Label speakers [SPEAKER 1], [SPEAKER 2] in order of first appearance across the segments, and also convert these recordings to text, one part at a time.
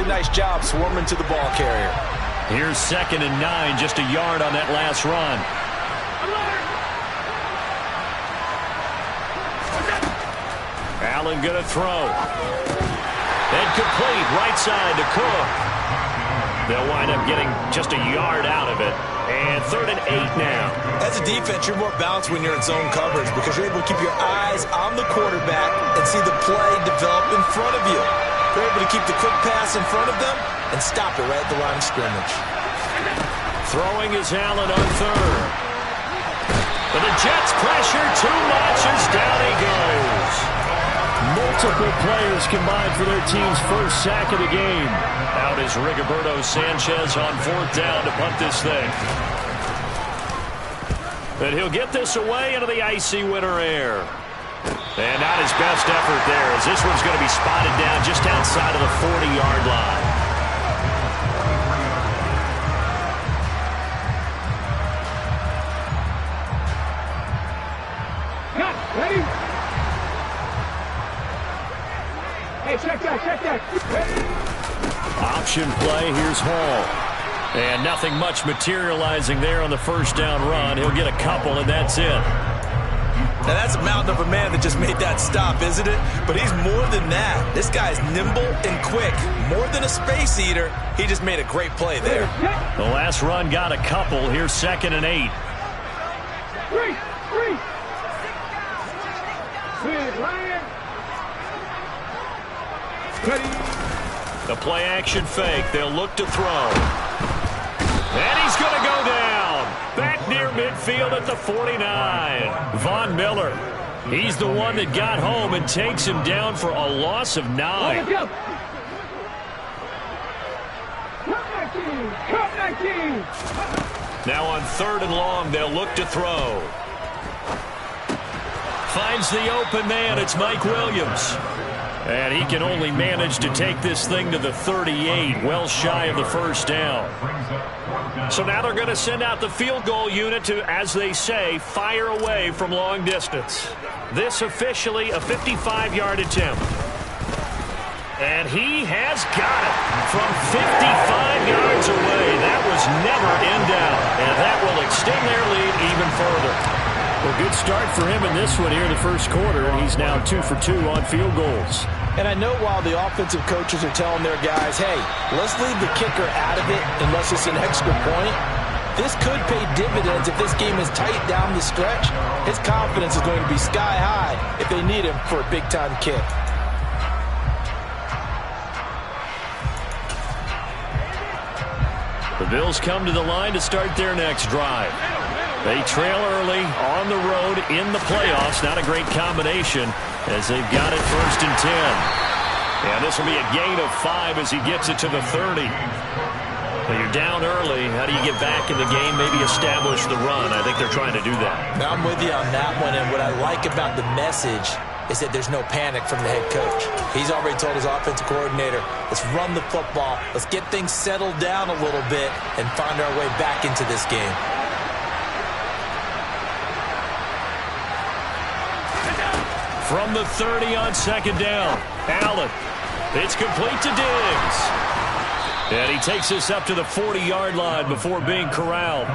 [SPEAKER 1] nice job swarming to the ball carrier.
[SPEAKER 2] Here's 2nd and 9, just a yard on that last run. Allen going to throw. And complete, right side to Cook. They'll wind up getting just a yard out of it. And 3rd and 8 now.
[SPEAKER 1] As a defense, you're more balanced when you're in zone coverage because you're able to keep your eyes on the quarterback and see the play develop in front of you. They're able to keep the quick pass in front of them and stop it right at the line of scrimmage.
[SPEAKER 2] Throwing is Allen on 3rd. But the Jets pressure too much as down he goes. Multiple players combined for their team's first sack of the game. Out is Rigoberto Sanchez on 4th down to punt this thing. But he'll get this away into the icy winter air. And not his best effort there, as this one's going to be spotted down just outside of the 40-yard line.
[SPEAKER 3] Ready? Hey, check that.
[SPEAKER 2] Option play, here's Hall. And nothing much materializing there on the first down run. He'll get a couple, and that's it.
[SPEAKER 1] Now, that's a mountain of a man that just made that stop, isn't it? But he's more than that. This guy's nimble and quick. More than a space eater, he just made a great play there.
[SPEAKER 2] The last run got a couple. Here's 2nd and 8.
[SPEAKER 3] Three. Ryan. Ready.
[SPEAKER 2] The play action fake. They'll look to throw. And he's going to go down. Back near midfield at the 49. Von Miller. He's the one that got home and takes him down for a loss of 9.
[SPEAKER 3] Come back, team.
[SPEAKER 2] Now on 3rd and long, they'll look to throw. Finds the open man. It's Mike Williams. And he can only manage to take this thing to the 38, well shy of the first down. So now they're going to send out the field goal unit to, as they say, fire away from long distance. This officially a 55-yard attempt. And he has got it from 55 yards away. That was never in doubt. And that will extend their lead even further. Well, good start for him in this one here in the first quarter. He's now 2 for 2 on field goals.
[SPEAKER 1] And I know while the offensive coaches are telling their guys, hey, let's leave the kicker out of it unless it's an extra point, this could pay dividends if this game is tight down the stretch. His confidence is going to be sky high if they need him for a big-time kick.
[SPEAKER 2] The Bills come to the line to start their next drive. They trail early on the road in the playoffs. Not a great combination as they've got it 1st and 10. And this will be a gain of 5 as he gets it to the 30. Well, you're down early. How do you get back in the game? Maybe establish the run. I think they're trying to do that.
[SPEAKER 1] Now, I'm with you on that one. And what I like about the message is that there's no panic from the head coach. He's already told his offensive coordinator, let's run the football. Let's get things settled down a little bit and find our way back into this game.
[SPEAKER 2] From the 30 on 2nd down, Allen. It's complete to Diggs. And he takes this up to the 40-yard line before being corralled.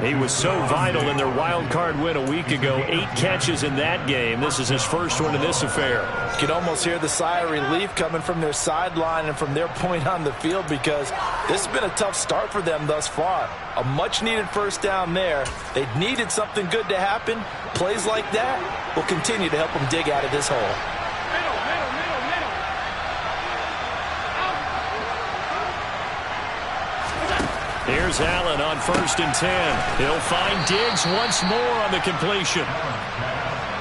[SPEAKER 2] He was so vital in their wild card win a week ago. 8 catches in that game. This is his first one in this affair.
[SPEAKER 1] You can almost hear the sigh of relief coming from their sideline and from their point on the field because this has been a tough start for them thus far. A much-needed first down there. They needed something good to happen. Plays like that will continue to help them dig out of this hole.
[SPEAKER 2] Here's Allen on 1st and 10. He'll find Diggs once more on the completion.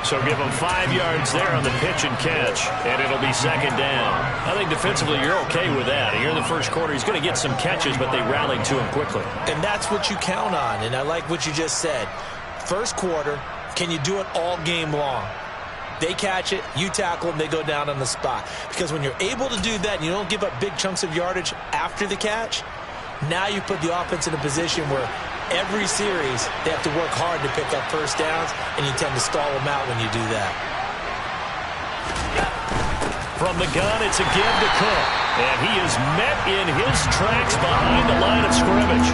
[SPEAKER 2] So give him 5 yards there on the pitch and catch, and it'll be 2nd down. I think defensively you're okay with that. Here in the first quarter, he's going to get some catches, but they rallied to him quickly.
[SPEAKER 1] And that's what you count on, and I like what you just said. First quarter, can you do it all game long? They catch it, you tackle them, they go down on the spot. Because when you're able to do that and you don't give up big chunks of yardage after the catch, now you put the offense in a position where every series they have to work hard to pick up first downs, and you tend to stall them out when you do that.
[SPEAKER 2] From the gun, it's a give to Cook. And he is met in his tracks behind the line of scrimmage.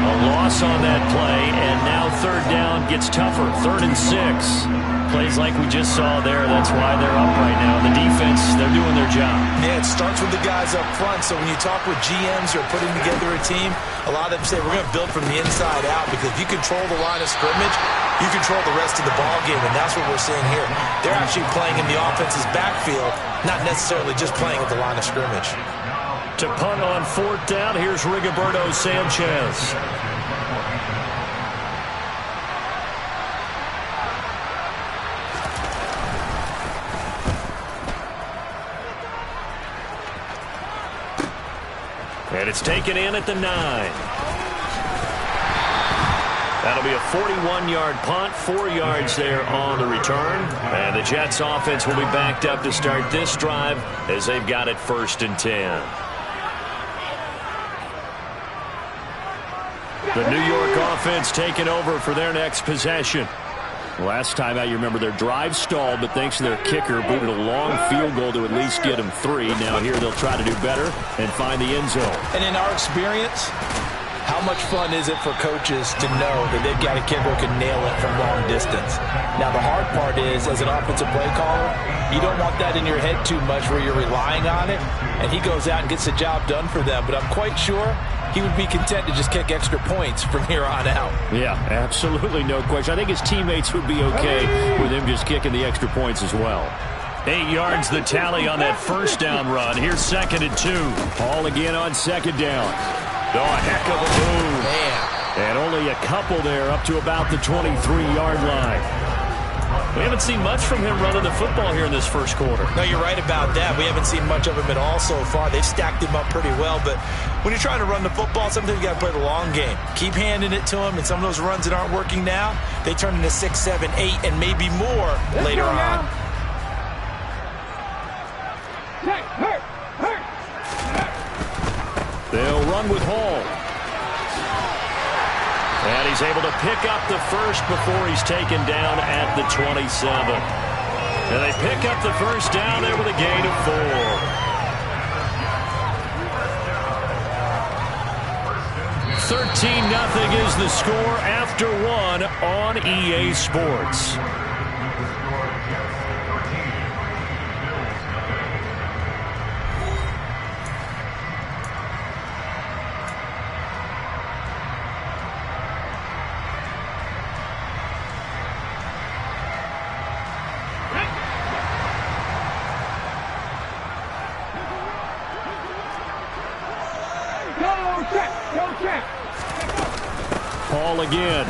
[SPEAKER 2] A loss on that play, and now third down gets tougher. 3rd and 6. Plays like we just saw there. That's why they're up right now. The defense, they're doing their job.
[SPEAKER 1] Yeah, it starts with the guys up front. So when you talk with GMs who are putting together a team, a lot of them say we're going to build from the inside out, because if you control the line of scrimmage, you control the rest of the ball game, and that's what we're seeing here. They're actually playing in the offense's backfield, not necessarily just playing at the line of scrimmage.
[SPEAKER 2] To punt on 4th down, here's Rigoberto Sanchez. And it's taken in at the 9. That'll be a 41-yard punt, 4 yards there on the return. And the Jets offense will be backed up to start this drive as they've got it 1st and 10. The New York offense taking over for their next possession. Last time out, you remember their drive stalled, but thanks to their kicker, booted a long field goal to at least get them 3. Now here they'll try to do better and find the end zone.
[SPEAKER 1] And in our experience, how much fun is it for coaches to know that they've got a kicker who can nail it from long distance? Now the hard part is, as an offensive play caller, you don't want that in your head too much where you're relying on it, and he goes out and gets the job done for them. But I'm quite sure he would be content to just kick extra points from here on out.
[SPEAKER 2] Yeah, absolutely no question. I think his teammates would be okay with him just kicking the extra points as well. 8 yards the tally on that 1st down run. Here's 2nd and 2. Paul again on 2nd down. Oh, a heck of a move.
[SPEAKER 1] Man.
[SPEAKER 2] And only a couple there up to about the 23-yard line. We haven't seen much from him running the football here in this 1st quarter.
[SPEAKER 1] No, you're right about that. We haven't seen much of him at all so far. They've stacked him up pretty well, but when you're trying to run the football, sometimes you got to play the long game. Keep handing it to him, and some of those runs that aren't working now, they turn into 6, 7, 8, and maybe more later on.
[SPEAKER 2] They'll run with Hall. And he's able to pick up the 1st before he's taken down at the 27. And they pick up the 1st down there with a gain of 4. 13-0 is the score after 1 on EA Sports. Paul again.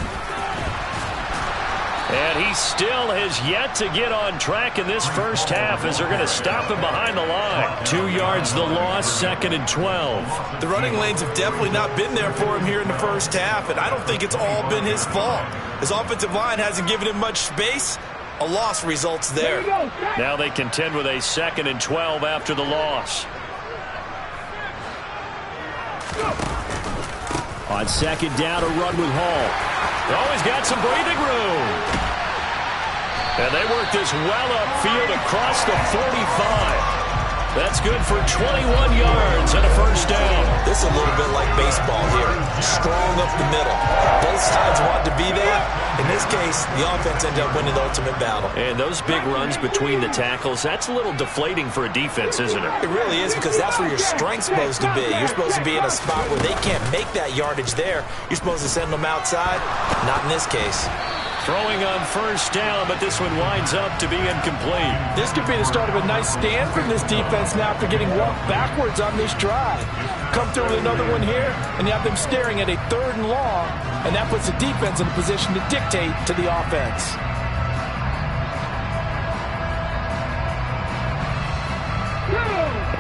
[SPEAKER 2] And he still has yet to get on track in this 1st half as they're going to stop him behind the line. 2 yards the loss, 2nd and 12.
[SPEAKER 1] The running lanes have definitely not been there for him here in the 1st half, and I don't think it's all been his fault. His offensive line hasn't given him much space. A loss results there.
[SPEAKER 2] Now they contend with a 2nd and 12 after the loss. On 2nd down, a run with Hall. Oh, he's got some breathing room. And they work this well upfield across the 45. That's good for 21 yards and a 1st down.
[SPEAKER 1] This is a little bit like baseball here. Strong up the middle. Both sides want to be there. In this case, the offense ended up winning the ultimate battle.
[SPEAKER 2] And those big runs between the tackles, that's a little deflating for a defense, isn't it?
[SPEAKER 1] It really is, because that's where your strength's supposed to be. You're supposed to be in a spot where they can't make that yardage there. You're supposed to send them outside. Not in this case.
[SPEAKER 2] Throwing on 1st down, but this one winds up to be incomplete.
[SPEAKER 1] This could be the start of a nice stand from this defense now after getting walked backwards on this drive. Come through with another one here, and you have them staring at a 3rd and long, and that puts the defense in a position to dictate to the offense.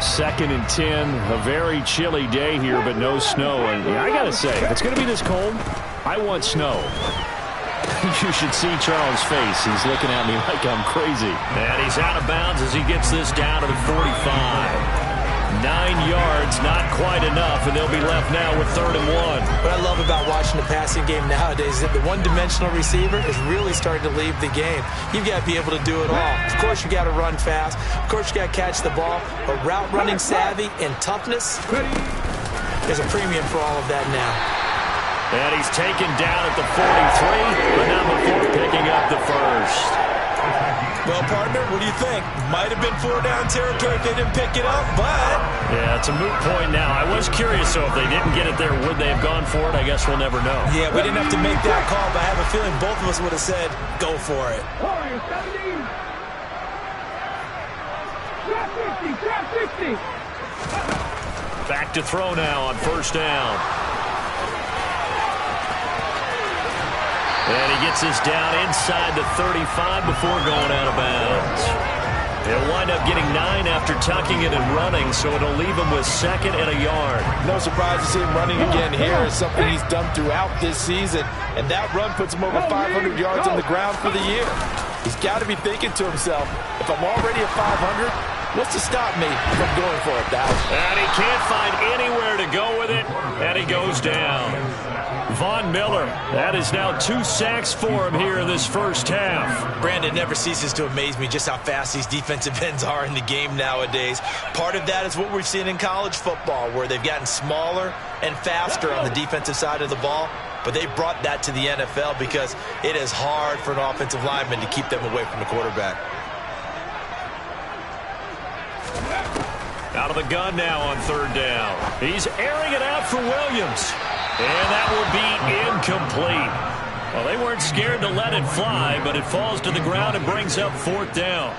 [SPEAKER 2] Second and 10, a very chilly day here, but no snow. And I got to say, if it's going to be this cold, I want snow. You should see Charles' face. He's looking at me like I'm crazy. And he's out of bounds as he gets this down to the 45. 9 yards, not quite enough, and they'll be left now with 3rd and 1.
[SPEAKER 1] What I love about watching the passing game nowadays is that the one-dimensional receiver is really starting to leave the game. You've got to be able to do it all. Of course, you got to run fast. Of course, you got to catch the ball. But route running savvy and toughness, there's a premium for all of that now.
[SPEAKER 2] And he's taken down at the 43, but not before picking up the first.
[SPEAKER 1] Well, partner, what do you think? Might have been 4-down territory if they didn't pick it up, but...
[SPEAKER 2] Yeah, it's a moot point now. I was curious, so if they didn't get it there, would they have gone for it? I guess we'll never know.
[SPEAKER 1] Yeah, we didn't have to make that call, but I have a feeling both of us would have said, go for it.
[SPEAKER 3] Warriors 17. Drop 50, drop 50.
[SPEAKER 2] Back to throw now on 1st down. And he gets this down inside the 35 before going out of bounds. He'll wind up getting 9 after tucking it and running, so it'll leave him with 2nd and a yard.
[SPEAKER 4] No surprise to see him running again here. It's something he's done throughout this season, and that run puts him over 500 yards on the ground for the year. He's got to be thinking to himself, if I'm already at 500, what's to stop me from going for 1,000?
[SPEAKER 2] And he can't find anywhere to go with it, and he goes down. Von Miller, that is now 2 sacks for him here in this first half.
[SPEAKER 1] Brandon, never ceases to amaze me just how fast these defensive ends are in the game nowadays. Part of that is what we've seen in college football, where they've gotten smaller and faster on the defensive side of the ball. But they brought that to the NFL because it is hard for an offensive lineman to keep them away from the quarterback.
[SPEAKER 2] Out of the gun now on 3rd down. He's airing it out for Williams. And that will be incomplete. Well, they weren't scared to let it fly, but it falls to the ground and brings up 4th down.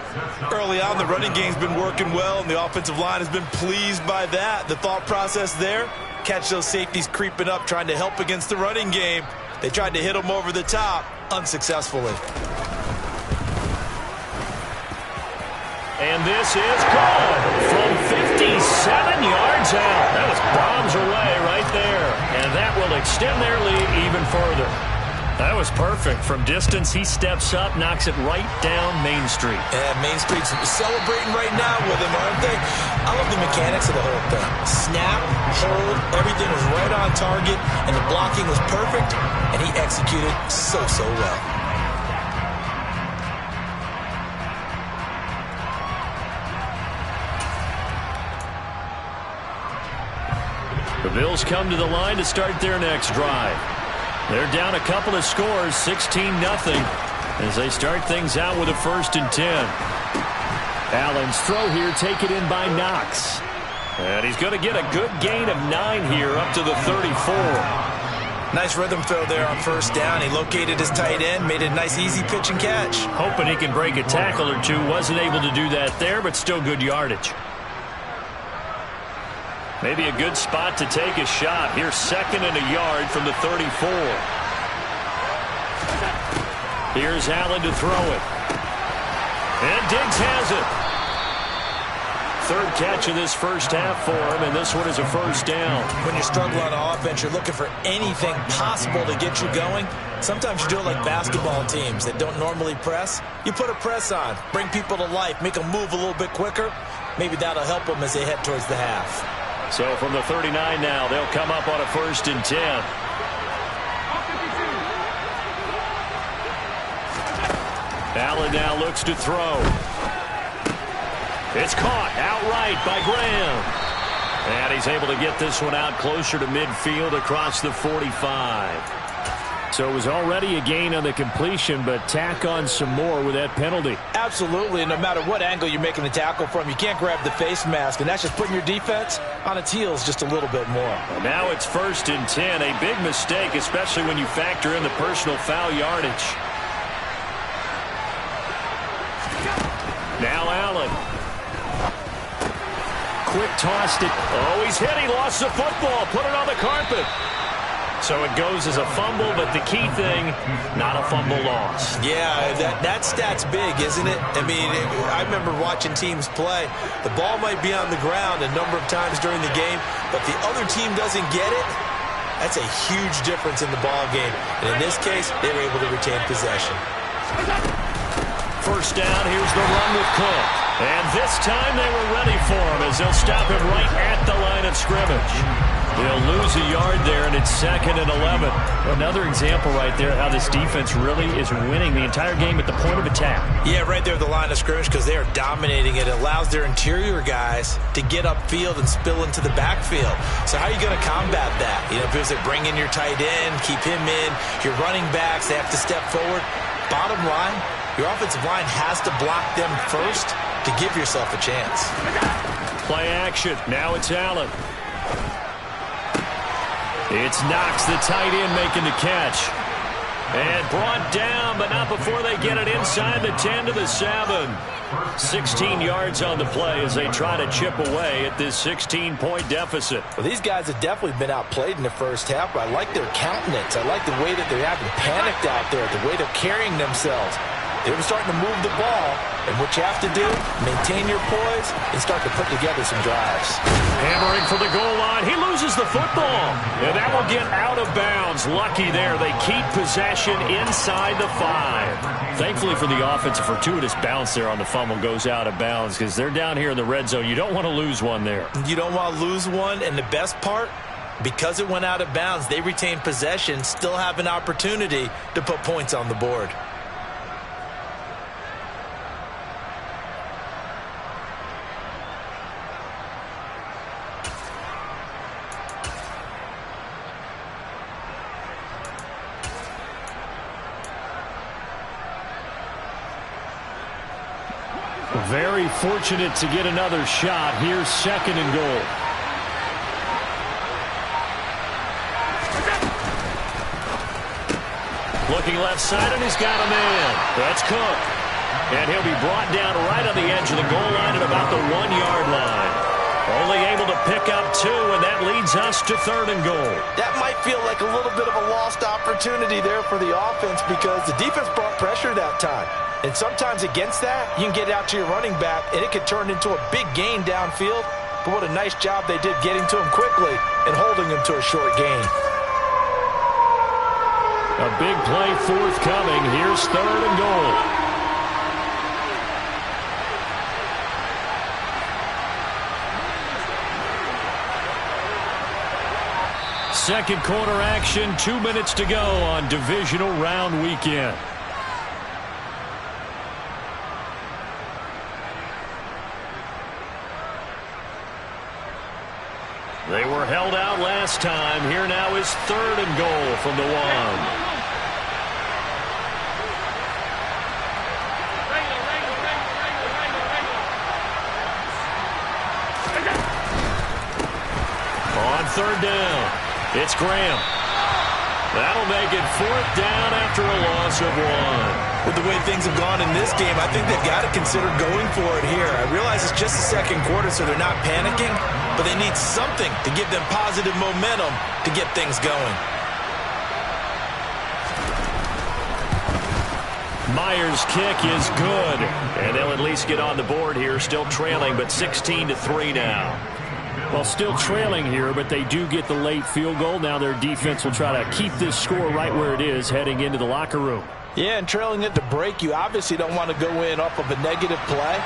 [SPEAKER 1] Early on, the running game's been working well, and the offensive line has been pleased by that. The thought process there, catch those safeties creeping up, trying to help against the running game. They tried to hit them over the top, unsuccessfully.
[SPEAKER 2] And this is gone from 57 yards out. That was bombs away right there. And that will extend their lead even further. That was perfect. From distance, he steps up, knocks it right down Main Street.
[SPEAKER 1] Yeah, Main Street's celebrating right now with him, aren't they? I love the mechanics of the whole thing. Snap, hold, everything was right on target, and the blocking was perfect, and he executed so well.
[SPEAKER 2] The Bills come to the line to start their next drive. They're down a couple of scores, 16-0, as they start things out with a 1st and 10. Allen's throw here taken in by Knox. And he's going to get a good gain of 9 here up to the 34.
[SPEAKER 1] Nice rhythm throw there on 1st down. He located his tight end, made a nice easy pitch and catch.
[SPEAKER 2] Hoping he can break a tackle or two. Wasn't able to do that there, but still good yardage. Maybe a good spot to take a shot. Here's 2nd and a yard from the 34. Here's Allen to throw it. And Diggs has it. 3rd catch of this first half for him, and this one is a 1st down.
[SPEAKER 1] When you're struggling on offense, you're looking for anything possible to get you going. Sometimes you do it like basketball teams that don't normally press. You put a press on, bring people to life, make them move a little bit quicker. Maybe that'll help them as they head towards the half.
[SPEAKER 2] So from the 39 now, they'll come up on a 1st and 10. Allen now looks to throw. It's caught outright by Graham. And he's able to get this one out closer to midfield across the 45. So it was already a gain on the completion, but tack on some more with that penalty.
[SPEAKER 1] Absolutely, and no matter what angle you're making the tackle from, you can't grab the face mask, and that's just putting your defense on its heels just a little bit more.
[SPEAKER 2] Well, now it's 1st and 10, a big mistake, especially when you factor in the personal foul yardage. Now Allen. Quick tossed it. Oh, he's hit. He lost the football. Put it on the carpet. So it goes as a fumble, but the key thing, not a fumble loss.
[SPEAKER 1] Yeah, that stat's big, isn't it? I mean, I remember watching teams play. The ball might be on the ground a number of times during the game, but the other team doesn't get it. That's a huge difference in the ball game. And in this case, they were able to retain possession.
[SPEAKER 2] first down. Here's the run with Cook. And this time they were ready for him as they'll stop him right at the line of scrimmage. They'll lose a yard there, and it's 2nd and 11. Another example right there how this defense really is winning the entire game at the point of attack. Yeah, right there at the line of scrimmage because they are dominating it. It allows their interior guys to get upfield and spill into the backfield. So how are you going to combat that? You know, because they bring in your tight end, keep him in. Your running backs, they have to step forward. Bottom line, your offensive line has to block them first to give yourself a chance. Play action. Now it's Allen. It's Knox, the tight end, making the catch. And brought down, but not before they get it inside the 10 to the 7. 16 yards on the play as they try to chip away at this 16-point deficit.
[SPEAKER 4] Well, these guys have definitely been outplayed in the first half, but I like their countenance. I like the way that they're having panicked out there, the way they're carrying themselves. They were starting to move the ball, and what you have to do, maintain your poise and start to put together some drives.
[SPEAKER 2] Hammering for the goal line. He loses the football, and that will get out of bounds. Lucky there. They keep possession inside the 5. Thankfully for the offense, a fortuitous bounce there on the fumble goes out of bounds because they're down here in the red zone. You don't want to lose one there.
[SPEAKER 1] You don't want to lose one, and the best part, because it went out of bounds, they retain possession, still have an opportunity to put points on the board.
[SPEAKER 2] Very fortunate to get another shot. Here's 2nd and goal. Looking left side, and he's got a man. That's Cook. And he'll be brought down right on the edge of the goal line at about the 1-yard line. Only able to pick up 2, and that leads us to 3rd and goal.
[SPEAKER 4] That might feel like a little bit of a lost opportunity there for the offense because the defense brought pressure that time. And sometimes against that, you can get out to your running back, and it could turn into a big gain downfield. But what a nice job they did getting to him quickly and holding him to a short gain.
[SPEAKER 2] A big play forthcoming. Here's 3rd and goal. Second quarter action, 2 minutes to go on divisional round weekend. They were held out last time. Here now is 3rd and goal from the 1. On 3rd down, it's Graham. That'll make it 4th down after a loss of 1.
[SPEAKER 1] With the way things have gone in this game, I think they've got to consider going for it here. I realize it's just the 2nd quarter, so they're not panicking, but they need something to give them positive momentum to get things going.
[SPEAKER 2] Myers' kick is good, and they'll at least get on the board here, still trailing, but 16-3 now. Well, still trailing here, but they do get the late field goal. Now their defense will try to keep this score right where it is heading into the locker room.
[SPEAKER 4] Yeah, and trailing it to break, you obviously don't want to go in off of a negative play.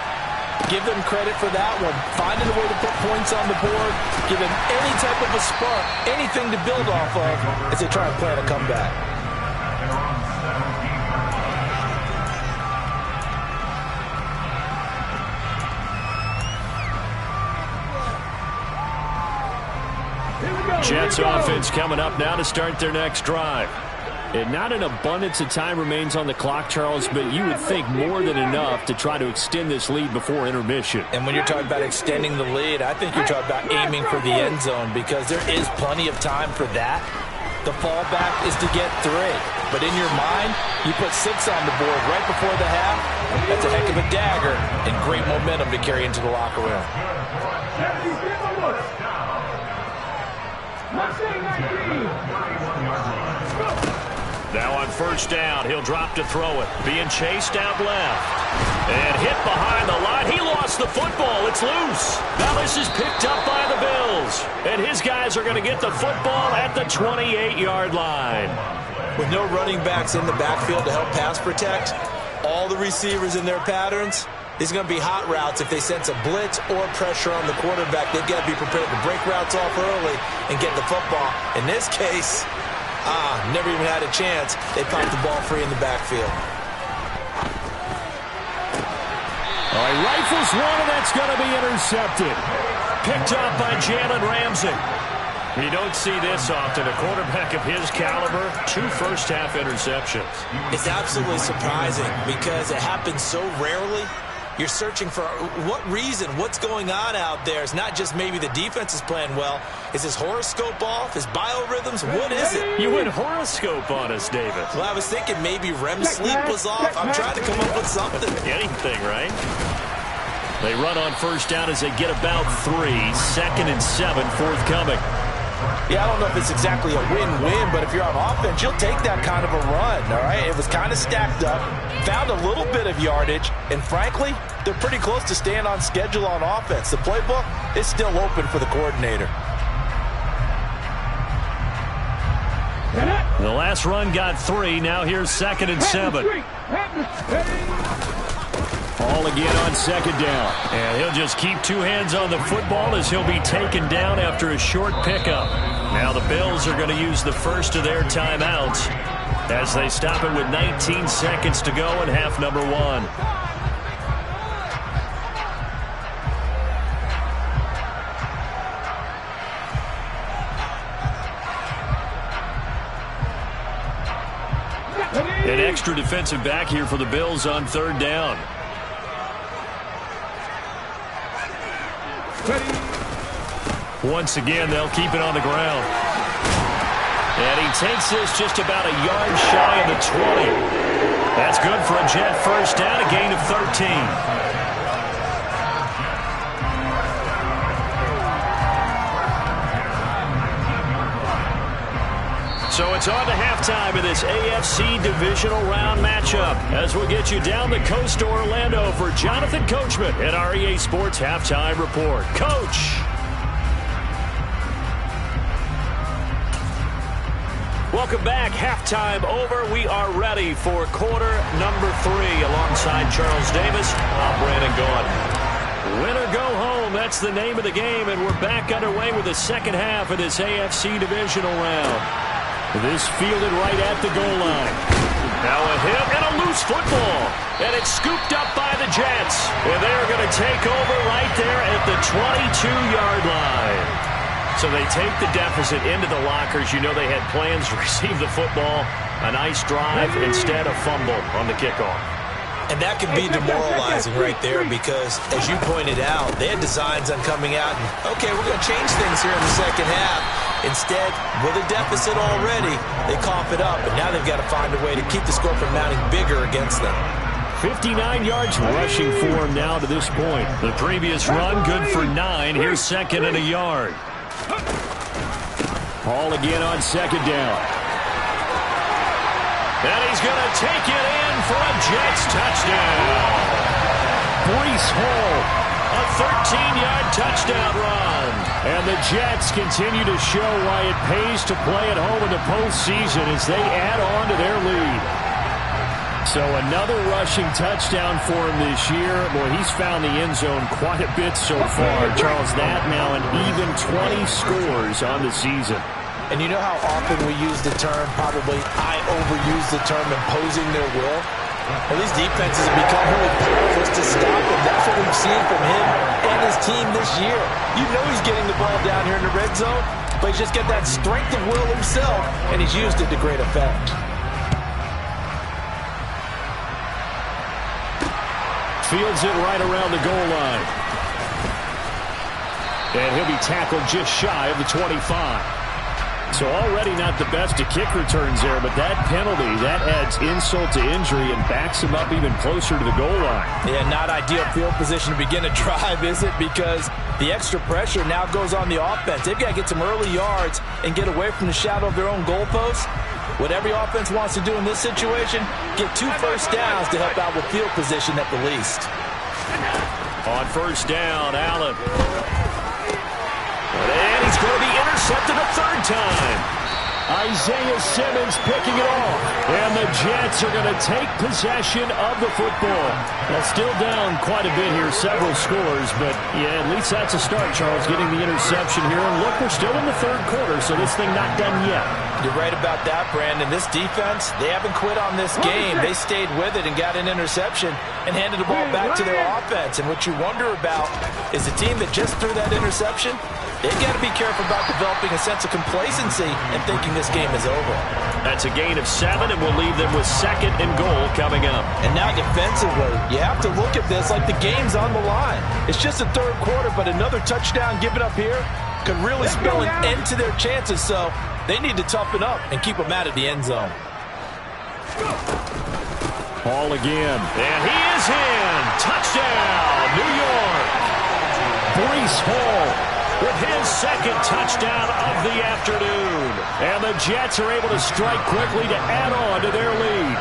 [SPEAKER 4] Give them credit for that one. Finding a way to put points on the board, give them any type of a spark, anything to build off of as they try and plan a comeback.
[SPEAKER 2] Jets offense coming up now to start their next drive. And not an abundance of time remains on the clock, Charles, but you would think more than enough to try to extend this lead before intermission.
[SPEAKER 4] And when you're talking about extending the lead, I think you're talking about aiming for the end zone because there is plenty of time for that. The fallback is to get 3. But in your mind, you put 6 on the board right before the half. That's a heck of a dagger and great momentum to carry into the locker room.
[SPEAKER 2] Now on 1st down, he'll drop to throw it. Being chased out left. And hit behind the line. He lost the football. It's loose. Now this is picked up by the Bills. And his guys are going to get the football at the 28-yard line.
[SPEAKER 1] With no running backs in the backfield to help pass protect, all the receivers in their patterns, these are going to be hot routes if they sense a blitz or pressure on the quarterback. They've got to be prepared to break routes off early and get the football. In this case, never even had a chance. They popped the ball free in the backfield.
[SPEAKER 2] All right, rifles one, and that's going to be intercepted. Picked up by Jalen Ramsey. You don't see this often. A quarterback of his caliber, 2 first-half interceptions.
[SPEAKER 1] It's absolutely surprising because it happens so rarely. You're searching for what reason, what's going on out there. It's not just maybe the defense is playing well. Is his horoscope off? His biorhythms? What is it?
[SPEAKER 2] You went horoscope on us, David.
[SPEAKER 1] Well, I was thinking maybe REM sleep was off. I'm trying to come up with something.
[SPEAKER 2] Anything, right? They run on first down as they get about 3. 2nd and 7 forthcoming.
[SPEAKER 4] Yeah, I don't know if it's exactly a win-win, but if you're on offense, you'll take that kind of a run, all right? It was kind of stacked up, found a little bit of yardage, and frankly, they're pretty close to staying on schedule on offense. The playbook is still open for the coordinator.
[SPEAKER 2] The last run got 3. Now here's 2nd and 7. Ball again on 2nd down. And he'll just keep 2 hands on the football as he'll be taken down after a short pickup. Now the Bills are going to use the first of their timeouts as they stop it with 19 seconds to go in half number 1. An extra defensive back here for the Bills on 3rd down. Once again, they'll keep it on the ground. And he takes this just about a yard shy of the 20. That's good for a Jet first down, a gain of 13. So it's on to halftime of this AFC divisional round matchup as we'll get you down the coast to Orlando for Jonathan Coachman at our EA Sports Halftime Report. Coach! Welcome back. Halftime over. We are ready for quarter number 3 alongside Charles Davis. I'm Brandon Gaudin. Win or go home, that's the name of the game, and we're back underway with the second half of this AFC divisional round. This fielded right at the goal line. Now a hit and a loose football. And it's scooped up by the Jets. And they're going to take over right there at the 22-yard line. So they take the deficit into the lockers. You know they had plans to receive the football. A nice drive, instead a fumble on the kickoff.
[SPEAKER 1] And that can be demoralizing right there because, as you pointed out, they had designs on coming out and, okay, we're going to change things here in the second half. Instead, with a deficit already, they cough it up, and now they've got to find a way to keep the score from mounting bigger against them.
[SPEAKER 2] 59 yards rushing for him now to this point. The previous run, good for 9. Here's 2nd and a yard. Hall again on 2nd down. And he's going to take it in for a Jets touchdown. Breece Hall, a 13-yard touchdown run. And the Jets continue to show why it pays to play at home in the postseason as they add on to their lead. So another rushing touchdown for him this year. Boy, he's found the end zone quite a bit so far. Charles, that now an even 20 scores on the season.
[SPEAKER 4] And you know how often we use the term, probably I overuse the term, imposing their will? Well, these defenses have become really powerless to stop him. That's what we've seen from him and his team this year. You know he's getting the ball down here in the red zone, but he's just got that strength of will himself, and he's used it to great effect.
[SPEAKER 2] Fields it right around the goal line. And he'll be tackled just shy of the 25. So already not the best to kick returns there, but that penalty, that adds insult to injury and backs him up even closer to the goal line.
[SPEAKER 4] Yeah, not ideal field position to begin a drive, is it? Because the extra pressure now goes on the offense. They've got to get some early yards and get away from the shadow of their own goalposts. What every offense wants to do in this situation, get 2 first downs to help out with field position at the least.
[SPEAKER 2] On first down, Allen. And he's going to be intercepted a 3rd time. A Isaiah Simmons picking it off. And the Jets are going to take possession of the football. Well, still down quite a bit here, several scores, but yeah, at least that's a start, Charles, getting the interception here. And look, we're still in the third quarter, so this thing not done yet.
[SPEAKER 4] You're right about that, Brandon. This defense, they haven't quit on this game. They stayed with it and got an interception and handed the ball back to their offense. And what you wonder about is the team that just threw that interception, they've got to be careful about developing a sense of complacency and thinking this game is over.
[SPEAKER 2] That's a gain of 7, and we'll leave them with 2nd and goal coming up.
[SPEAKER 4] And now defensively, you have to look at this like the game's on the line. It's just the third quarter, but another touchdown given up here could really spell an end to their chances. So they need to toughen up and keep them out of the end zone.
[SPEAKER 2] Hall again. And he is in. Touchdown, New York. Breece Hall with his 2nd touchdown of the afternoon. And the Jets are able to strike quickly to add on to their lead.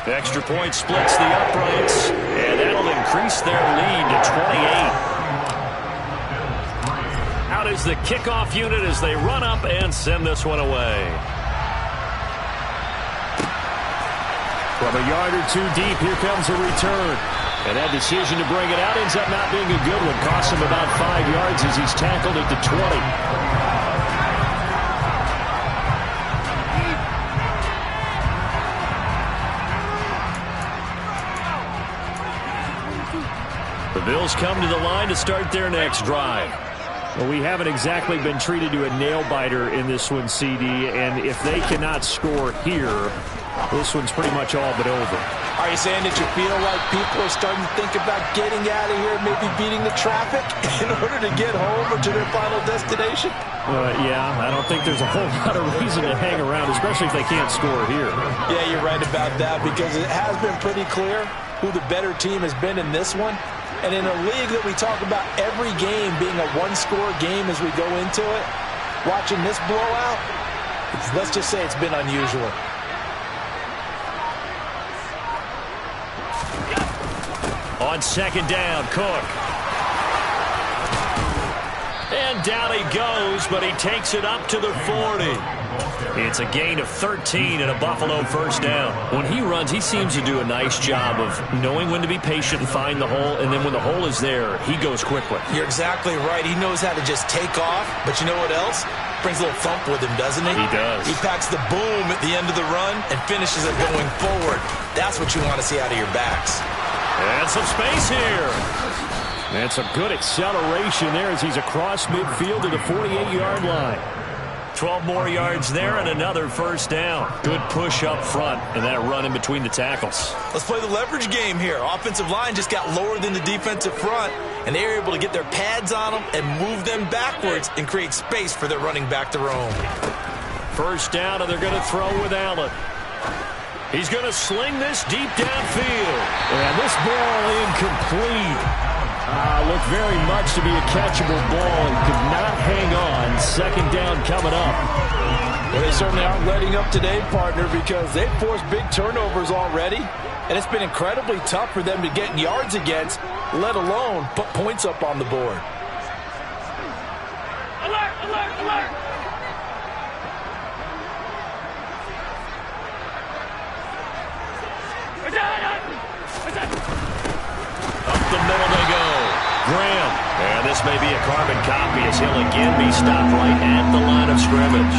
[SPEAKER 2] Extra point splits the uprights, and that'll increase their lead to 28. Out is the kickoff unit as they run up and send this one away. From a yard or two deep, here comes a return. And that decision to bring it out ends up not being a good one. Costs him about 5 yards as he's tackled at the 20. The Bills come to the line to start their next drive. Well, we haven't exactly been treated to a nail-biter in this one, CD, and if they cannot score here, this one's pretty much all but over.
[SPEAKER 4] Are you saying that you feel like people are starting to think about getting out of here, maybe beating the traffic in order to get home or to their final destination?
[SPEAKER 2] Yeah, I don't think there's a whole lot of reason to hang around, especially if they can't score here.
[SPEAKER 4] Yeah, you're right about that, because it has been pretty clear who the better team has been in this one. And in a league that we talk about every game being a one-score game as we go into it, watching this blowout, let's just say it's been unusual.
[SPEAKER 2] On 2nd down, Cook. And down he goes, but he takes it up to the 40. It's a gain of 13 and a Buffalo 1st down. When he runs, he seems to do a nice job of knowing when to be patient and find the hole, and then when the hole is there, he goes quickly.
[SPEAKER 1] You're exactly right. He knows how to just take off, but you know what else? Brings a little thump with him, doesn't he?
[SPEAKER 2] He does.
[SPEAKER 1] He packs the boom at the end of the run and finishes it going forward. That's what you want to see out of your backs.
[SPEAKER 2] And some space here. And some good acceleration there as he's across midfield to the 48-yard line. 12 more yards there and another 1st down. Good push up front and that run in between the tackles.
[SPEAKER 1] Let's play the leverage game here. Offensive line just got lower than the defensive front, and they were able to get their pads on them and move them backwards and create space for their running back to roam.
[SPEAKER 2] 1st down, and they're going to throw with Allen. He's going to sling this deep downfield. And this ball incomplete. Looked very much to be a catchable ball and could not hang on. 2nd down coming up.
[SPEAKER 4] Well, they certainly aren't letting up today, partner, because they've forced big turnovers already, and it's been incredibly tough for them to get yards against, let alone put points up on the board.
[SPEAKER 3] Alert, alert, alert!
[SPEAKER 2] Up the middle they go. Graham. And this may be a carbon copy as he'll again be stopped right at the line of scrimmage.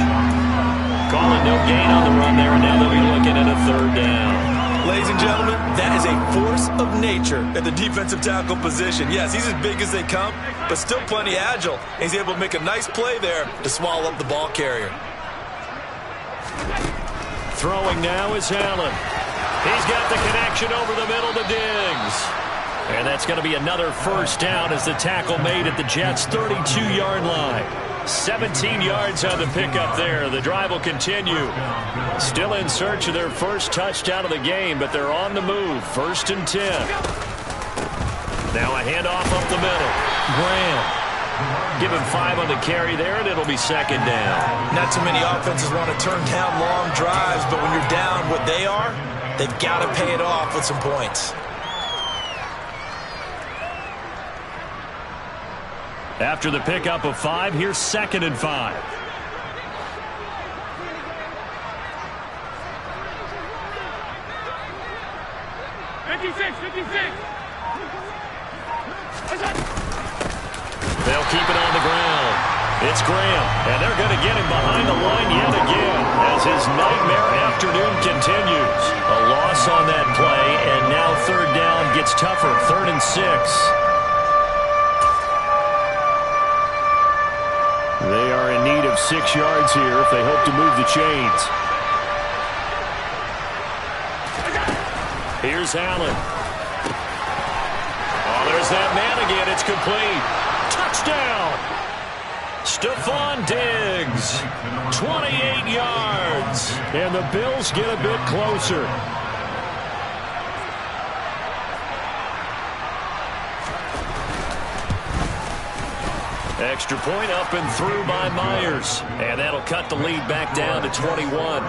[SPEAKER 2] Calling no gain on the run there, and now they'll be looking at a 3rd down.
[SPEAKER 1] Ladies and gentlemen, that is a force of nature at the defensive tackle position. Yes, he's as big as they come, but still plenty agile. He's able to make a nice play there to swallow up the ball carrier.
[SPEAKER 2] Throwing now is Allen. He's got the connection over the middle to Diggs. And that's going to be another 1st down as the tackle made at the Jets' 32-yard line. 17 yards on the pickup there. The drive will continue. Still in search of their first touchdown of the game, but they're on the move. 1st and 10. Now a handoff up the middle. Graham. Give him 5 on the carry there, and it'll be 2nd down.
[SPEAKER 1] Not too many offenses want to turn down long drives, but when you're down what they are, they've got to pay it off with some points.
[SPEAKER 2] After the pickup of 5, here's 2nd and 5. They'll keep it on the ground. It's Graham, and they're going to get him behind the line yet again as his nightmare afternoon continues. A loss on that play, and now 3rd down gets tougher, 3rd and 6. They are in need of 6 yards here if they hope to move the chains. Here's Allen. Oh, there's that man again. It's complete. Touchdown. Stephon Diggs. 28 yards. And the Bills get a bit closer. Extra point up and through by Myers. And that'll cut the lead back down to 21.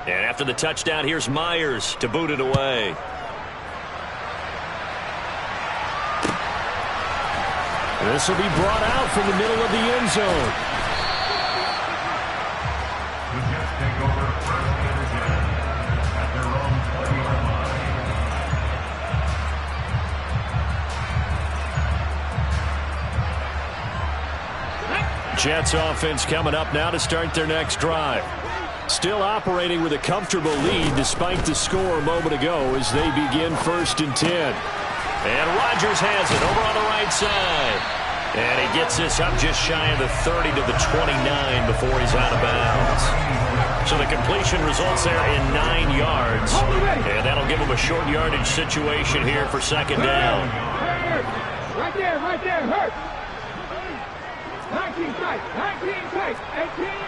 [SPEAKER 2] And after the touchdown, here's Myers to boot it away. This will be brought out from the middle of the end zone.
[SPEAKER 5] The Jets take over first and 10 at their own 20-yard line.
[SPEAKER 2] Jets offense coming up now to start their next drive. Still operating with a comfortable lead despite the score a moment ago as they begin 1st and 10. And Rodgers has it over on the right side. And he gets this up just shy of the 30 to the 29 before he's out of bounds. So the completion results there in 9 yards. And that'll give him a short yardage situation here for 2nd down.
[SPEAKER 3] Right there, hurt. 19 tight, 18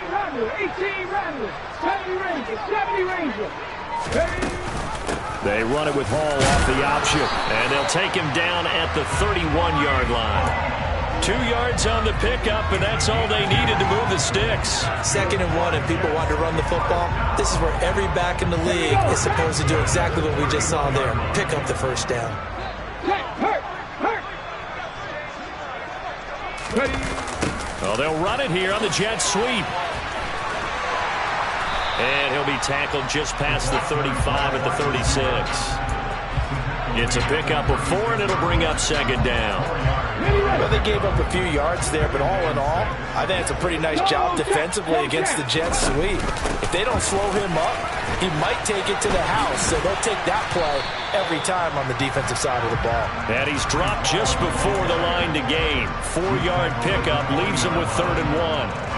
[SPEAKER 3] Rattler, 18 Rattler, 70 Ranger.
[SPEAKER 2] They run it with Hall off the option, and they'll take him down at the 31-yard line. 2 yards on the pickup, and that's all they needed to move the sticks.
[SPEAKER 1] 2nd and 1, and people want to run the football. This is where every back in the league is supposed to do exactly what we just saw there. Pick up the 1st down.
[SPEAKER 3] Hurt. Ready.
[SPEAKER 2] Well, they'll run it here on the jet sweep. And he'll be tackled just past the 35 at the 36. It's a pickup of 4, and it'll bring up 2nd down.
[SPEAKER 4] Well, they gave up a few yards there, but all in all, I think it's a pretty nice job defensively against the Jets sweep. If they don't slow him up, he might take it to the house, so they'll take that play every time on the defensive side of the ball.
[SPEAKER 2] And he's dropped just before the line to gain. 4-yard pickup leaves him with 3rd and 1.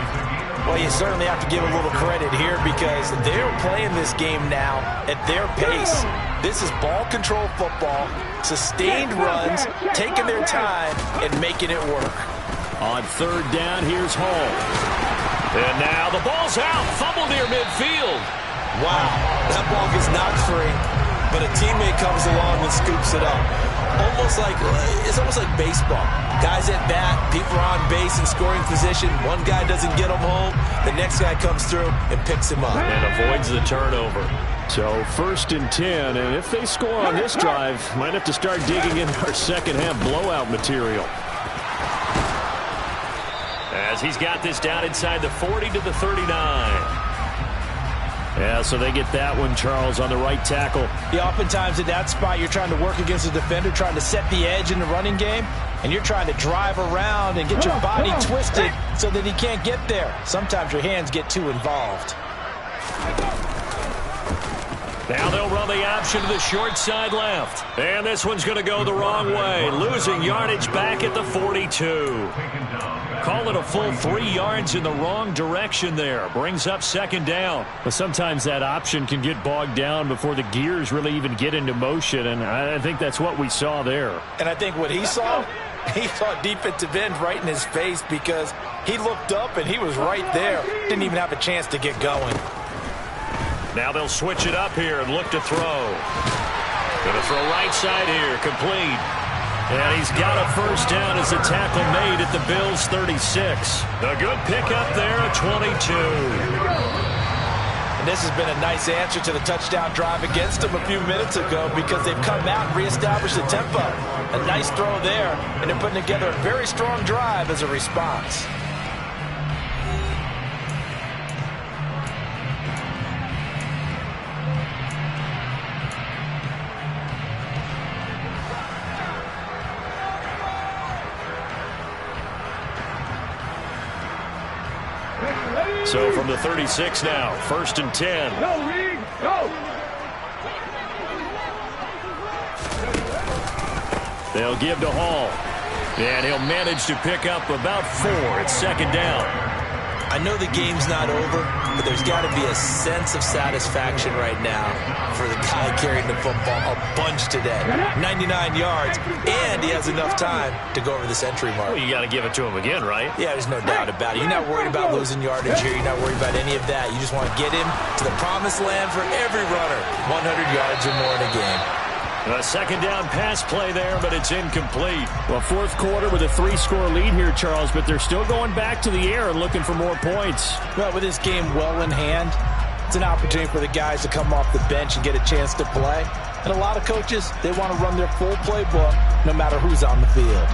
[SPEAKER 1] Well, you certainly have to give a little credit here because they're playing this game now at their pace. This is ball control football, sustained runs, taking their time, and making it work.
[SPEAKER 2] On 3rd down, here's Hall. And now the ball's out. Fumble near midfield.
[SPEAKER 1] Wow, that ball gets knocked free, but a teammate comes along and scoops it up. It's almost like baseball. Guys at bat, people are on base in scoring position. One guy doesn't get him home. The next guy comes through and picks him up.
[SPEAKER 2] And avoids the turnover. So 1st and 10, and if they score on this drive, might have to start digging in our second-half blowout material. As he's got this down inside the 40 to the 39. Yeah, so they get that one, Charles, on the right tackle.
[SPEAKER 1] Yeah, oftentimes in that spot, you're trying to work against a defender, trying to set the edge in the running game, and you're trying to drive around and get your body twisted so that he can't get there. Sometimes your hands get too involved.
[SPEAKER 2] Now they'll run the option to the short side left. And this one's going to go the wrong way, losing yardage back at the 42. Call it a full 3 yards in the wrong direction there. Brings up 2nd down. But sometimes that option can get bogged down before the gears really even get into motion, and I think that's what we saw there.
[SPEAKER 4] And I think what he saw defensive end right in his face because he looked up and he was right there. Didn't even have a chance to get going.
[SPEAKER 2] Now they'll switch it up here and look to throw. Going to throw right side here, complete. And he's got a 1st down as a tackle made at the Bills' 36. A good pickup there at 22.
[SPEAKER 4] And this has been a nice answer to the touchdown drive against them a few minutes ago because they've come out and reestablished the tempo. A nice throw there, and they're putting together a very strong drive as a response.
[SPEAKER 2] So from the 36 now, 1st and 10.
[SPEAKER 3] Go, Reed, go.
[SPEAKER 2] They'll give to Hall. And he'll manage to pick up about 4. It's 2nd down.
[SPEAKER 1] I know the game's not over, but there's got to be a sense of satisfaction right now for the guy carrying the football a bunch today. 99 yards, and he has enough time to go over this entry mark.
[SPEAKER 2] Well, you got to give it to him again, right?
[SPEAKER 1] Yeah, there's no doubt about it. You're not worried about losing yardage here. You're not worried about any of that. You just want to get him to the promised land for every runner. 100 yards or more in a game.
[SPEAKER 2] A 2nd down pass play there, but it's incomplete. Well, 4th quarter with a 3-score lead here, Charles, but they're still going back to the air and looking for more points.
[SPEAKER 4] Well, with this game well in hand, it's an opportunity for the guys to come off the bench and get a chance to play. And a lot of coaches, they want to run their full playbook no matter who's on the field.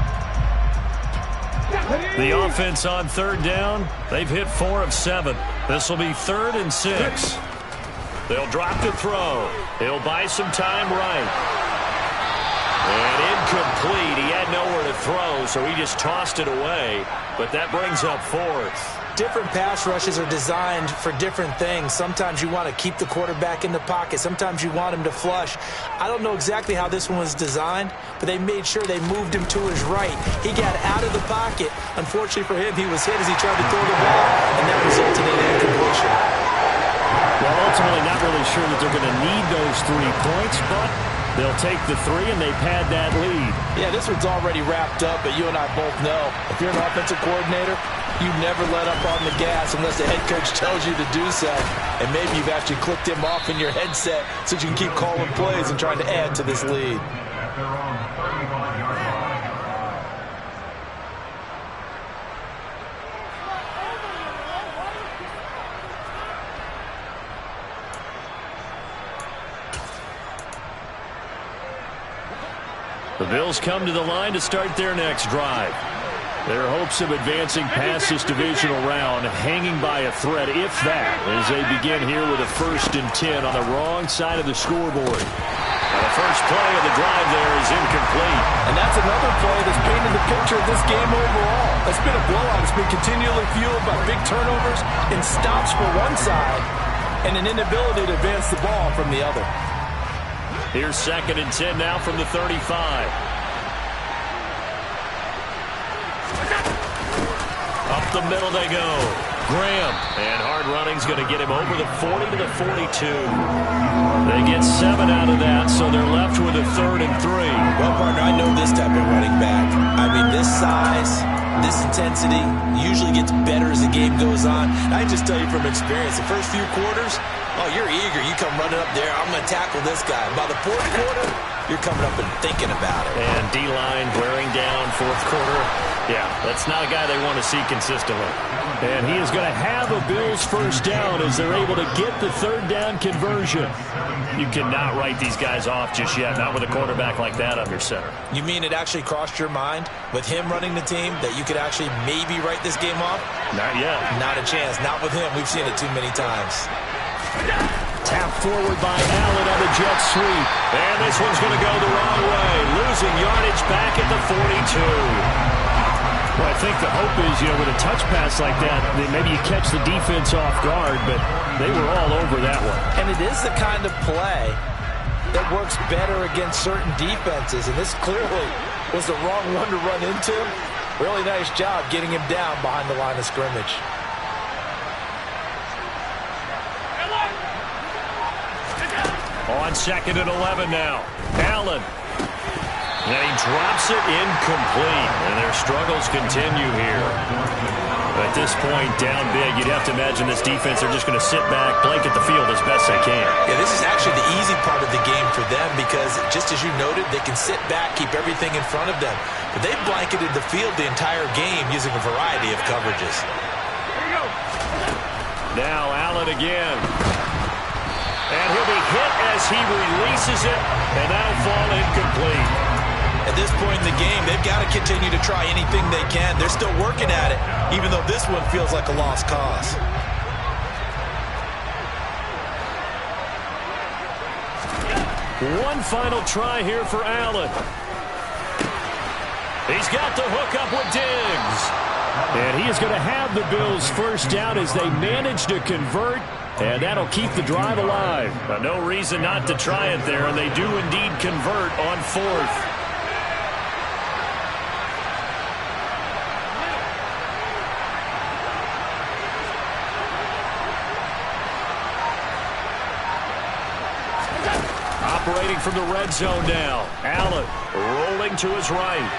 [SPEAKER 2] The offense on 3rd down, they've hit 4 of 7. This will be 3rd and 6. They'll drop to throw. He'll buy some time right. And incomplete. He had nowhere to throw, so he just tossed it away. But that brings up 4th.
[SPEAKER 1] Different pass rushes are designed for different things. Sometimes you want to keep the quarterback in the pocket. Sometimes you want him to flush. I don't know exactly how this one was designed, but they made sure they moved him to his right. He got out of the pocket. Unfortunately for him, he was hit as he tried to throw the ball, and that resulted in an incompletion.
[SPEAKER 2] Well, ultimately not really sure that they're going to need those 3 points, but they'll take the 3 and they pad that lead.
[SPEAKER 4] Yeah, this one's already wrapped up, but you and I both know if you're an offensive coordinator, you never let up on the gas unless the head coach tells you to do so. And maybe you've actually clicked him off in your headset so you can keep calling plays and trying to add to this lead.
[SPEAKER 5] At their own 35-yard line.
[SPEAKER 2] The Bills come to the line to start their next drive. Their hopes of advancing past this divisional round hanging by a thread, if that, as they begin here with a 1st and 10 on the wrong side of the scoreboard. Now the first play of the drive there is incomplete.
[SPEAKER 4] And that's another play that's painted the picture of this game overall. It's been a blowout. It's been continually fueled by big turnovers and stops for one side and an inability to advance the ball from the other.
[SPEAKER 2] Here's 2nd and 10 now from the 35. Up the middle they go. Graham. And hard running's going to get him over the 40 to the 42. They get 7 out of that, so they're left with a 3rd and 3.
[SPEAKER 1] Well, partner, I know this type of running back. I mean, this size, this intensity usually gets better as the game goes on. I can just tell you from experience, the first few quarters, oh, you're eager. You come running up there. I'm going to tackle this guy. By the 4th quarter, you're coming up and thinking about it.
[SPEAKER 2] And D-line wearing down 4th quarter. Yeah, that's not a guy they want to see consistently. And he is going to have a Bills 1st down as they're able to get the 3rd down conversion. You cannot write these guys off just yet, not with a quarterback like that under center.
[SPEAKER 1] You mean it actually crossed your mind with him running the team that you could actually maybe write this game off?
[SPEAKER 2] Not yet.
[SPEAKER 1] Not a chance. Not with him. We've seen it too many times.
[SPEAKER 2] Tap forward by Allen on the jet sweep. And this one's going to go the wrong way. Losing yardage back at the 42. Well, I think the hope is, with a touch pass like that, maybe you catch the defense off guard, but they were all over that one.
[SPEAKER 4] And it is the kind of play that works better against certain defenses, and this clearly was the wrong one to run into. Really nice job getting him down behind the line of scrimmage.
[SPEAKER 2] On 2nd and 11 now. Allen. And he drops it incomplete. And their struggles continue here. At this point, down big, you'd have to imagine this defense are just going to sit back, blanket the field as best they can.
[SPEAKER 1] Yeah, this is actually the easy part of the game for them because, just as you noted, they can sit back, keep everything in front of them. But they've blanketed the field the entire game using a variety of coverages.
[SPEAKER 2] Now Allen again. hit as he releases it, and that'll fall incomplete.
[SPEAKER 1] At this point in the game, they've got to continue to try anything they can. They're still working at it, even though this one feels like a lost cause.
[SPEAKER 2] One final try here for Allen. He's got the hook up with Diggs. And he is going to have the Bills first down as they manage to convert, and that'll keep the drive alive. No reason not to try it there, and they do indeed convert on fourth. Operating from the red zone now. Allen rolling to his right.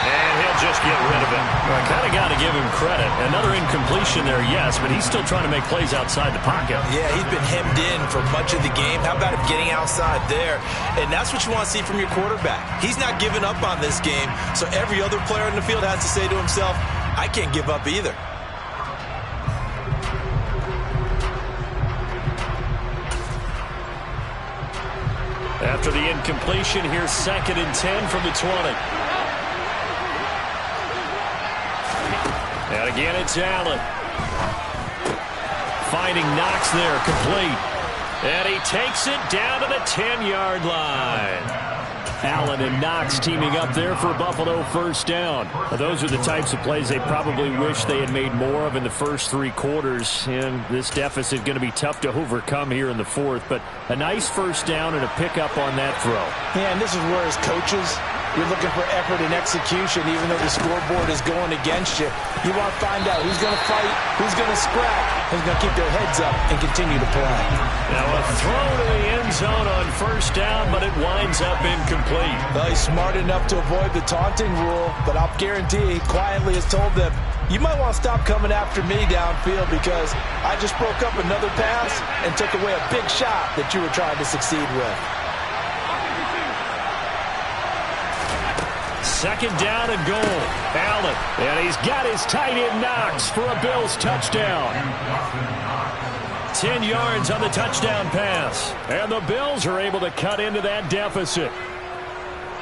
[SPEAKER 2] And he'll just get rid of it. I kind of got to give him credit. Another incompletion there, yes, but he's still trying to make plays outside the pocket.
[SPEAKER 1] Yeah, he's been hemmed in for much of the game. How about him getting outside there? And that's what you want to see from your quarterback. He's not giving up on this game, so every other player in the field has to say to himself, I can't give up either.
[SPEAKER 2] After the incompletion, here's 2nd and 10 from the 20. And again, it's Allen. Finding Knox there, complete. And he takes it down to the 10-yard line. Allen and Knox teaming up there for Buffalo first down. Those are the types of plays they probably wish they had made more of in the first 3 quarters. And this deficit going to be tough to overcome here in the fourth. But a nice first down and a pickup on that throw.
[SPEAKER 4] Yeah, and this is where as coaches, you're looking for effort and execution, even though the scoreboard is going against you. You want to find out who's going to fight, who's going to scrap, who's going to keep their heads up and continue to play.
[SPEAKER 2] Now a throw to the end zone on first down, but it winds up incomplete.
[SPEAKER 4] Well, he's smart enough to avoid the taunting rule, but I'll guarantee he quietly has told them, you might want to stop coming after me downfield because I just broke up another pass and took away a big shot that you were trying to succeed with.
[SPEAKER 2] 2nd down and goal. Allen. And he's got his tight end Knox for a Bills touchdown. 10 yards on the touchdown pass. And the Bills are able to cut into that deficit.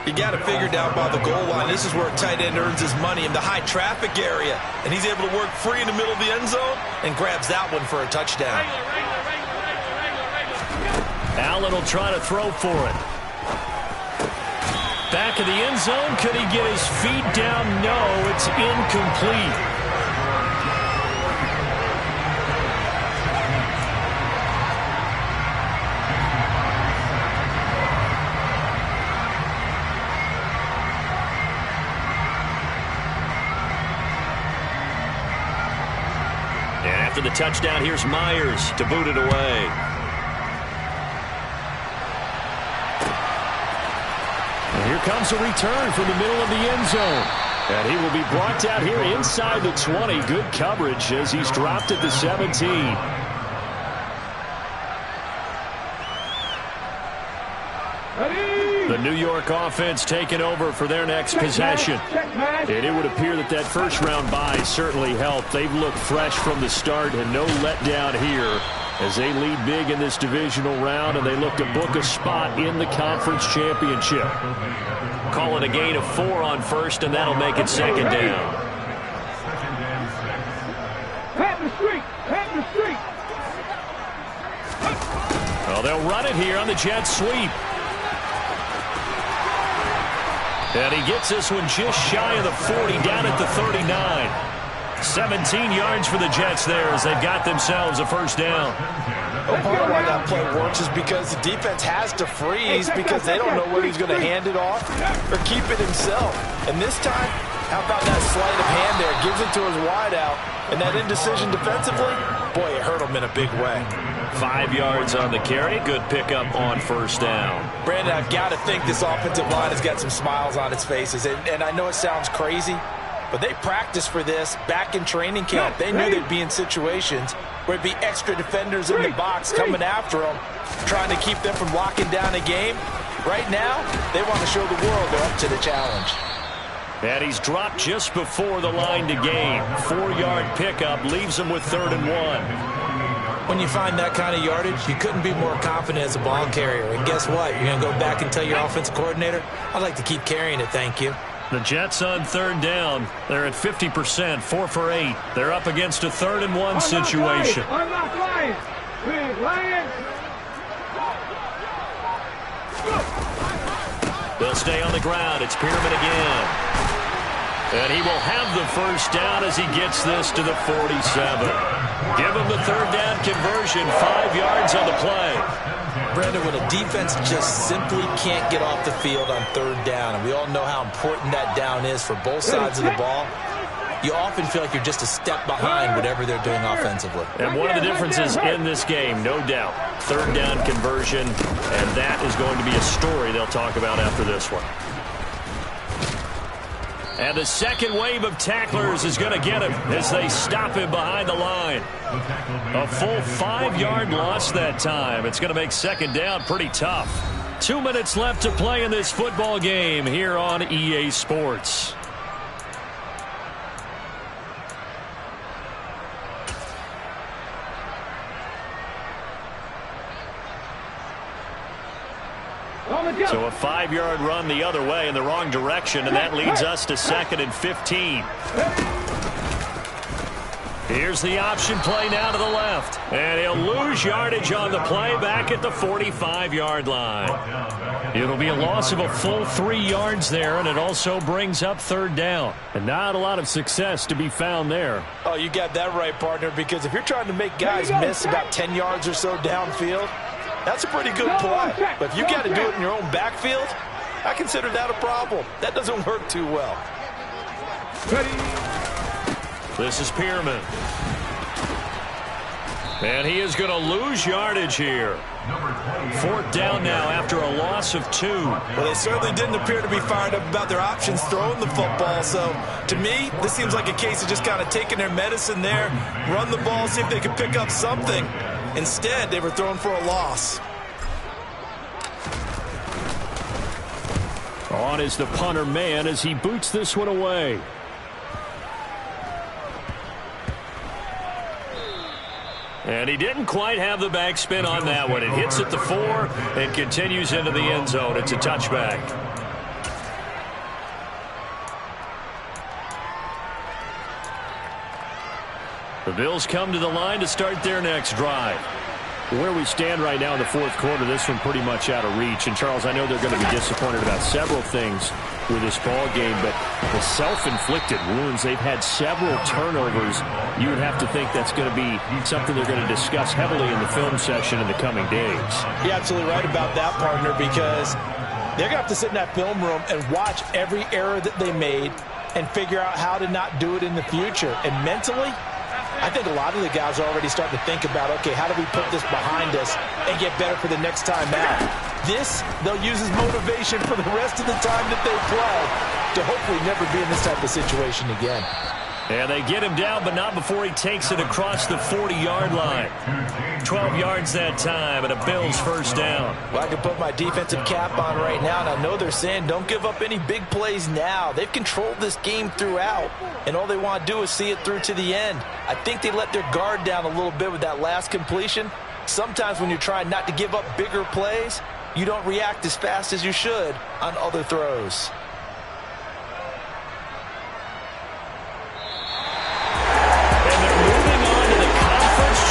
[SPEAKER 1] You got to figure down by the goal line. This is where a tight end earns his money in the high traffic area. And he's able to work free in the middle of the end zone and grabs that one for a touchdown.
[SPEAKER 2] Allen will try to throw for it. Back of the end zone. Could he get his feet down? No, it's incomplete. And after the touchdown, here's Myers to boot it away. Here comes a return from the middle of the end zone. And he will be brought down here inside the 20. Good coverage as he's dropped at the 17. The New York offense taking over for their next possession. And it would appear that that first-round bye certainly helped. They've looked fresh from the start and no letdown here as they lead big in this divisional round, and they look to book a spot in the conference championship. Calling a gain of 4 on first, and that'll make it 2nd down.
[SPEAKER 3] Pat the street! Pat the street!
[SPEAKER 2] Well, they'll run it here on the jet sweep. And he gets this one just shy of the 40, down at the 39. 17 yards for the Jets there as they've got themselves a first down.
[SPEAKER 4] Well, part of why that play works is because the defense has to freeze because they don't know whether he's going to hand it off or keep it himself. And this time, how about that sleight of hand there? Gives it to his wideout. And that indecision defensively, boy, it hurt him in a big way.
[SPEAKER 2] 5 yards on the carry. Good pickup on first down.
[SPEAKER 4] Brandon, I've got to think this offensive line has got some smiles on its faces. And I know it sounds crazy, but they practiced for this back in training camp. They knew they'd be in situations where it'd be extra defenders in the box coming after them, trying to keep them from locking down a game. Right now, they want to show the world they're up to the challenge.
[SPEAKER 2] And he's dropped just before the line to gain. 4-yard pickup leaves him with 3rd and 1.
[SPEAKER 1] When you find that kind of yardage, you couldn't be more confident as a ball carrier. And guess what? You're going to go back and tell your offensive coordinator, I'd like to keep carrying it, thank you.
[SPEAKER 2] The Jets on third down. They're at 50%, 4 for 8. They're up against a 3rd and 1 situation.
[SPEAKER 3] Unlock Lions. Lions.
[SPEAKER 2] They'll stay on the ground. It's Pearman again. And he will have the first down as he gets this to the 47. Give him the 3rd down conversion, 5 yards on the play.
[SPEAKER 1] Brandon, when a defense just simply can't get off the field on 3rd down, and we all know how important that down is for both sides of the ball, you often feel like you're just a step behind whatever they're doing offensively.
[SPEAKER 2] And one of the differences in this game, no doubt, 3rd down conversion, and that is going to be a story they'll talk about after this one. And the second wave of tacklers is going to get him as they stop him behind the line. A full 5-yard loss that time. It's going to make 2nd down pretty tough. 2 minutes left to play in this football game here on EA Sports. So a 5-yard run the other way in the wrong direction, and that leads us to 2nd and 15. Here's the option play now to the left. And he'll lose yardage on the play back at the 45-yard line. It'll be a loss of a full 3 yards there, and it also brings up 3rd down. And not a lot of success to be found there.
[SPEAKER 4] Oh, you got that right, partner, because if you're trying to make guys miss about 10 yards or so downfield, that's a pretty good play. But if you got to do it in your own backfield, I consider that a problem. That doesn't work too well.
[SPEAKER 2] This is Pearman. And he is going to lose yardage here. 4th down now after a loss of 2.
[SPEAKER 1] Well, they certainly didn't appear to be fired up about their options throwing the football. So, to me, this seems like a case of just kind of taking their medicine there, run the ball, see if they can pick up something. Instead, they were thrown for a loss.
[SPEAKER 2] On is the punter man as he boots this one away. And he didn't quite have the backspin on that one. It hits at the 4 and continues into the end zone. It's a touchback. The Bills come to the line to start their next drive. Where we stand right now in the 4th quarter, this one pretty much out of reach. And, Charles, I know they're going to be disappointed about several things with this ball game, but the self-inflicted wounds, they've had several turnovers. You would have to think that's going to be something they're going to discuss heavily in the film session in the coming days.
[SPEAKER 4] You're absolutely right about that, partner, because they're going to have to sit in that film room and watch every error that they made and figure out how to not do it in the future. And mentally, I think a lot of the guys are already starting to think about, okay, how do we put this behind us and get better for the next time out? This, they'll use as motivation for the rest of the time that they play to hopefully never be in this type of situation again.
[SPEAKER 2] And they get him down, but not before he takes it across the 40-yard line. 12 yards that time, and a Bills first down.
[SPEAKER 1] Well, I can put my defensive cap on right now, and I know they're saying don't give up any big plays now. They've controlled this game throughout, and all they want to do is see it through to the end. I think they let their guard down a little bit with that last completion. Sometimes when you're trying not to give up bigger plays, you don't react as fast as you should on other throws.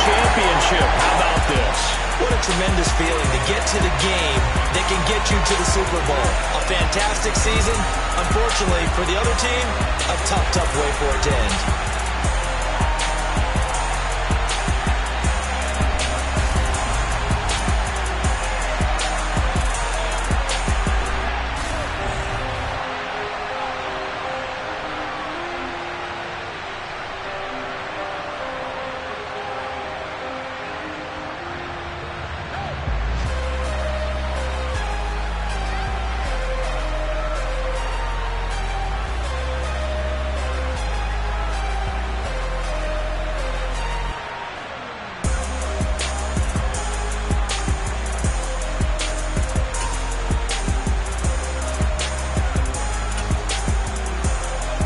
[SPEAKER 2] Championship. How about this?
[SPEAKER 1] What a tremendous feeling to get to the game that can get you to the Super Bowl. A fantastic season. Unfortunately, for the other team, a tough way for it to end.